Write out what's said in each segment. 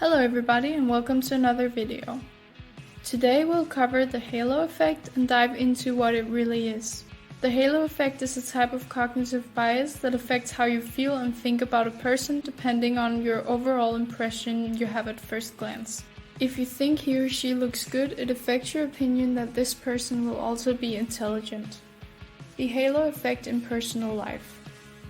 Hello everybody and welcome to another video. Today we'll cover the halo effect and dive into what it really is. The halo effect is a type of cognitive bias that affects how you feel and think about a person depending on your overall impression you have at first glance. If you think he or she looks good, it affects your opinion that this person will also be intelligent. The halo effect in personal life.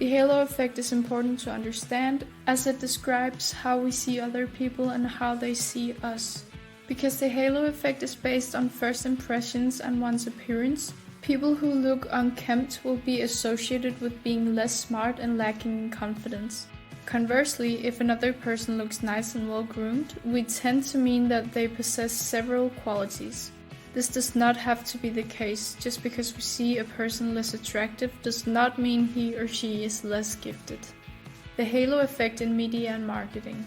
The halo effect is important to understand as it describes how we see other people and how they see us. Because the halo effect is based on first impressions and one's appearance, people who look unkempt will be associated with being less smart and lacking in confidence. Conversely, if another person looks nice and well groomed, we tend to mean that they possess several qualities. This does not have to be the case. Just because we see a person less attractive does not mean he or she is less gifted. The halo effect in media and marketing.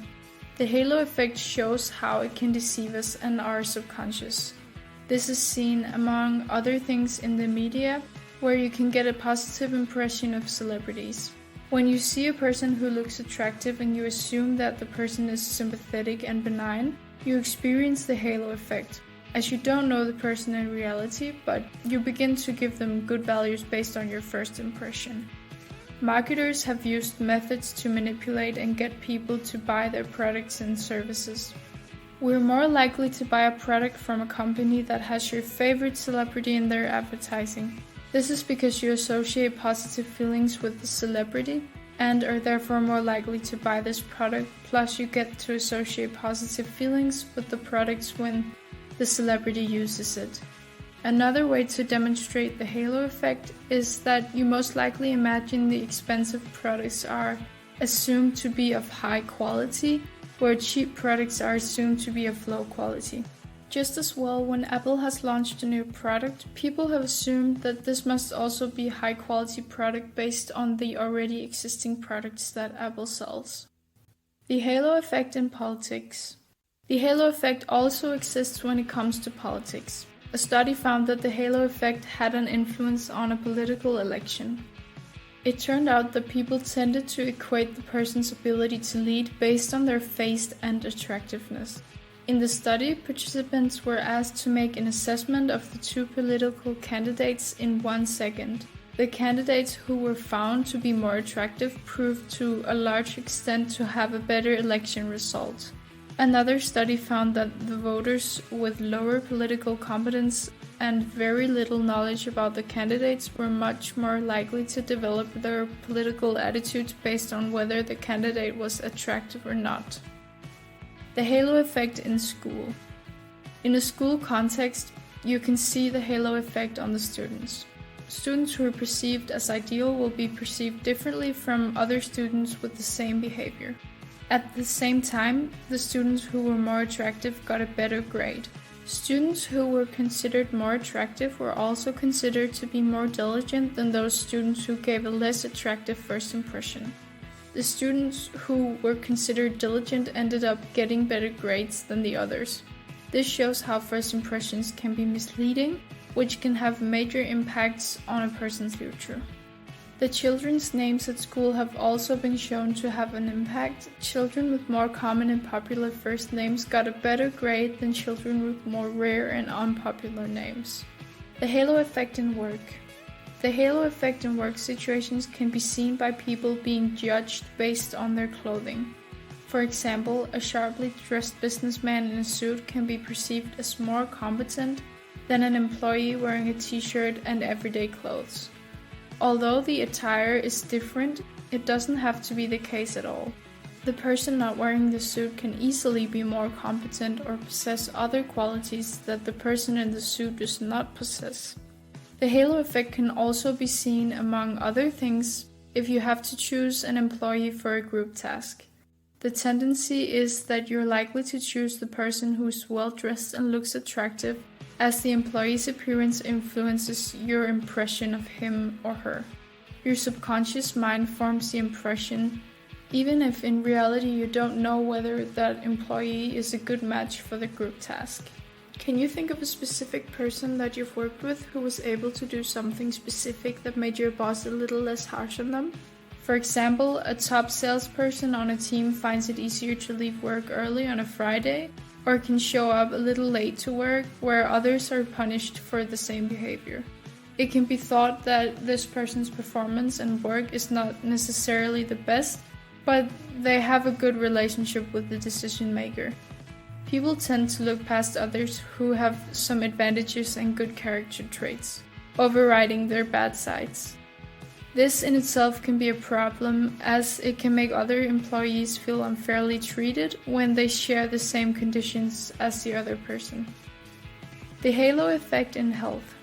The halo effect shows how it can deceive us and our subconscious. This is seen among other things in the media, where you can get a positive impression of celebrities. When you see a person who looks attractive and you assume that the person is sympathetic and benign, you experience the halo effect. As you don't know the person in reality, but you begin to give them good values based on your first impression. Marketers have used methods to manipulate and get people to buy their products and services. We're more likely to buy a product from a company that has your favorite celebrity in their advertising. This is because you associate positive feelings with the celebrity and are therefore more likely to buy this product, plus you get to associate positive feelings with the products when the celebrity uses it. Another way to demonstrate the halo effect is that you most likely imagine the expensive products are assumed to be of high quality, where cheap products are assumed to be of low quality. Just as well, when Apple has launched a new product, people have assumed that this must also be a high quality product based on the already existing products that Apple sells. The halo effect in politics. The halo effect also exists when it comes to politics. A study found that the halo effect had an influence on a political election. It turned out that people tended to equate the person's ability to lead based on their face and attractiveness. In the study, participants were asked to make an assessment of the two political candidates in 1 second. The candidates who were found to be more attractive proved to a large extent to have a better election result. Another study found that the voters with lower political competence and very little knowledge about the candidates were much more likely to develop their political attitudes based on whether the candidate was attractive or not. The halo effect in school. In a school context, you can see the halo effect on the students. Students who are perceived as ideal will be perceived differently from other students with the same behavior. At the same time, the students who were more attractive got a better grade. Students who were considered more attractive were also considered to be more diligent than those students who gave a less attractive first impression. The students who were considered diligent ended up getting better grades than the others. This shows how first impressions can be misleading, which can have major impacts on a person's future. The children's names at school have also been shown to have an impact. Children with more common and popular first names got a better grade than children with more rare and unpopular names. The halo effect in work. The halo effect in work situations can be seen by people being judged based on their clothing. For example, a sharply dressed businessman in a suit can be perceived as more competent than an employee wearing a t-shirt and everyday clothes. Although the attire is different, it doesn't have to be the case at all. The person not wearing the suit can easily be more competent or possess other qualities that the person in the suit does not possess. The halo effect can also be seen, among other things, if you have to choose an employee for a group task. The tendency is that you're likely to choose the person who's well dressed and looks attractive, as the employee's appearance influences your impression of him or her. Your subconscious mind forms the impression, even if in reality you don't know whether that employee is a good match for the group task. Can you think of a specific person that you've worked with who was able to do something specific that made your boss a little less harsh on them? For example, a top salesperson on a team finds it easier to leave work early on a Friday, or can show up a little late to work, where others are punished for the same behavior. It can be thought that this person's performance and work is not necessarily the best, but they have a good relationship with the decision maker. People tend to look past others who have some advantages and good character traits, overriding their bad sides. This in itself can be a problem, as it can make other employees feel unfairly treated when they share the same conditions as the other person. The halo effect in health.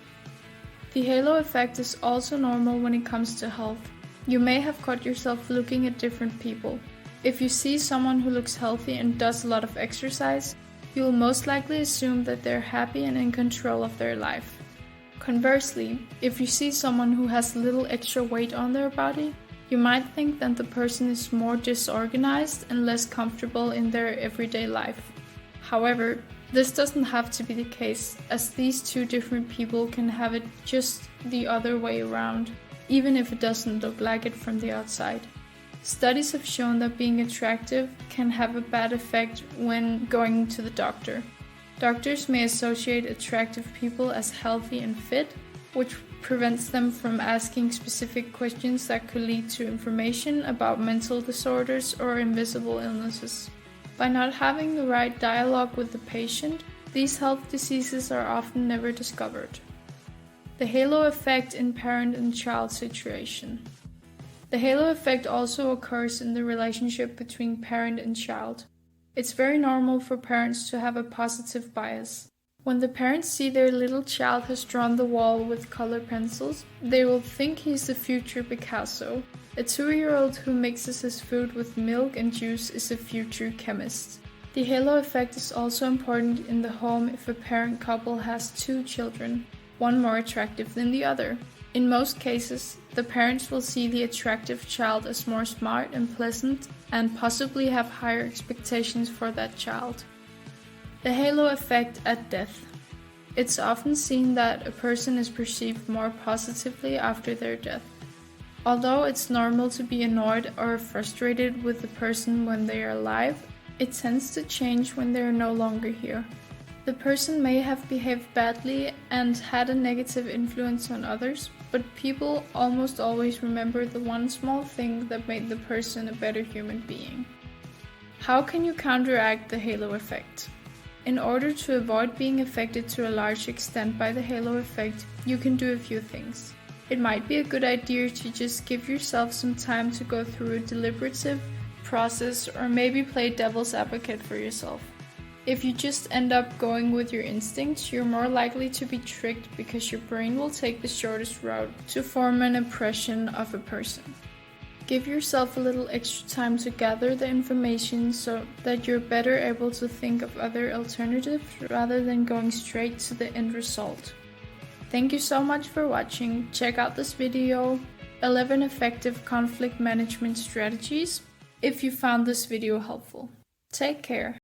The halo effect is also normal when it comes to health. You may have caught yourself looking at different people. If you see someone who looks healthy and does a lot of exercise, you will most likely assume that they're happy and in control of their life. Conversely, if you see someone who has a little extra weight on their body, you might think that the person is more disorganized and less comfortable in their everyday life. However, this doesn't have to be the case, as these two different people can have it just the other way around, even if it doesn't look like it from the outside. Studies have shown that being attractive can have a bad effect when going to the doctor. Doctors may associate attractive people as healthy and fit, which prevents them from asking specific questions that could lead to information about mental disorders or invisible illnesses. By not having the right dialogue with the patient, these health diseases are often never discovered. The halo effect in parent and child situation. The halo effect also occurs in the relationship between parent and child. It's very normal for parents to have a positive bias. When the parents see their little child has drawn the wall with color pencils, they will think he's the future Picasso. A 2-year-old who mixes his food with milk and juice is a future chemist. The halo effect is also important in the home if a parent couple has 2 children, one more attractive than the other. In most cases, the parents will see the attractive child as more smart and pleasant, and possibly have higher expectations for that child. The halo effect at death. It's often seen that a person is perceived more positively after their death. Although it's normal to be annoyed or frustrated with the person when they are alive, it tends to change when they are no longer here. The person may have behaved badly and had a negative influence on others, but people almost always remember the one small thing that made the person a better human being. How can you counteract the halo effect? In order to avoid being affected to a large extent by the halo effect, you can do a few things. It might be a good idea to just give yourself some time to go through a deliberative process, or maybe play devil's advocate for yourself. If you just end up going with your instincts, you're more likely to be tricked because your brain will take the shortest route to form an impression of a person. Give yourself a little extra time to gather the information so that you're better able to think of other alternatives rather than going straight to the end result. Thank you so much for watching. Check out this video, 11 effective conflict management strategies, if you found this video helpful. Take care.